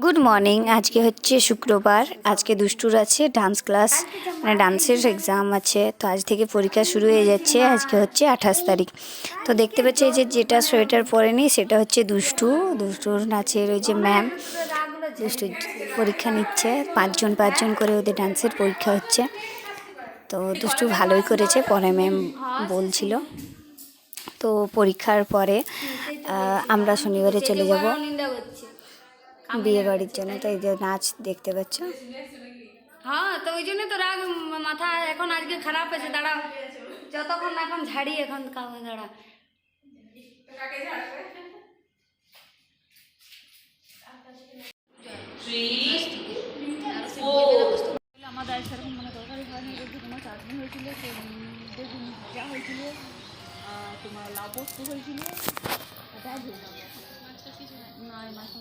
Good morning. আজকে হচ্ছে শুক্রবার। আজকে দুষ্টুর আছে ডান্স ক্লাস, মানে ডান্সের এক্সাম আছে। তো আজ থেকে পরীক্ষা শুরু হয়ে যাচ্ছে। আজকে হচ্ছে 28 তারিখ। তো দেখতে পাচ্ছি যে যেটা সোয়েটার পরেনি সেটা হচ্ছে দুষ্টুর নাচের ওই যে ম্যাম। দুষ্টু পরীক্ষা নিচ্ছে, পাঁচজন করে ওদের ডান্সের পরীক্ষা হচ্ছে। তো দুষ্টু ভালোই করেছে, পরে ম্যাম বলছিল। তো পরীক্ষার পরে আমরা শনিবারে চলে যাব বিয়ে বাড়ির জন্য। তো এই যে নাচ দেখতে পাচ্ছ। হ্যাঁ, তো ওই জন্য তো রাগ মাথা এখন আজকে খারাপ হয়েছে। দাঁড়া, যতক্ষণ না এখন ঝাড়ি, এখন কাউকে দাঁড়া। আমাদের সেরকম মানে তরকারি হয়নি, বলতে তোমার চাটনি হয়েছিল, বেগুন ভাজা হয়েছিল, তোমার লাউ পোস্ত হয়েছিল, নয় মাছ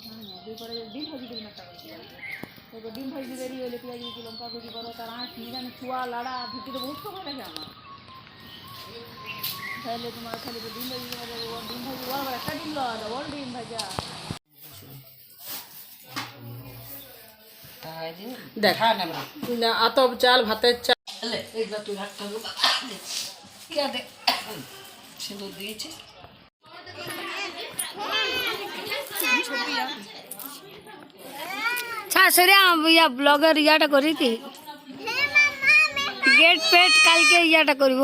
দুপুরে ডিম ভাজি দিন একটা তো ডিম ভাজি বেরিয়ে হলে পেঁয়াজ দিয়েছি, লঙ্কা কুচি করো, তার আঁচ নিরানি ছুয়া লাড়া ভিতরে বহুত সময় লাগে আমার। তাহলে তোমার খালি ডিম ভাজি ডিম ভাজি বরাবর একটা ডিম লওয়া ওর ডিম ভাজা দেখা না আতপ চাল ভাতের চাল এগুলো তুই ভাতটা সিঁদুর দিয়েছি। ইয়া ব্লগের ইয়াটা করি কি গেট পেট কালকে ইয়াটা করব।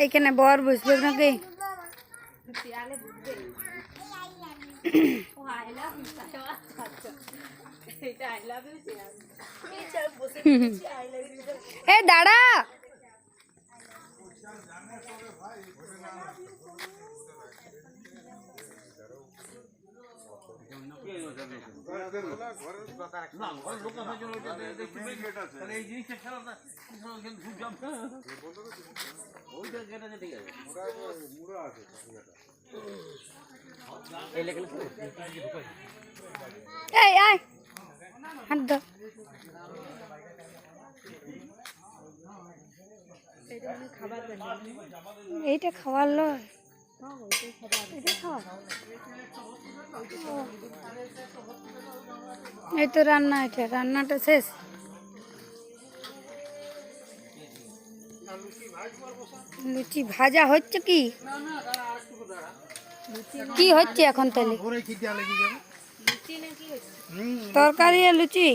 এইখানে বর বসবে নাকি? এ দাঁড়া, এই আয় হাত দাও। এইটা খাওয়ার লয়, এটা খাওয়া। এই তো রান্না, এটা রান্নাটা শেষ। লুচি ভাজা হচ্ছে কি কি হচ্ছে এখন? তাহলে তরকারি আর লুচি।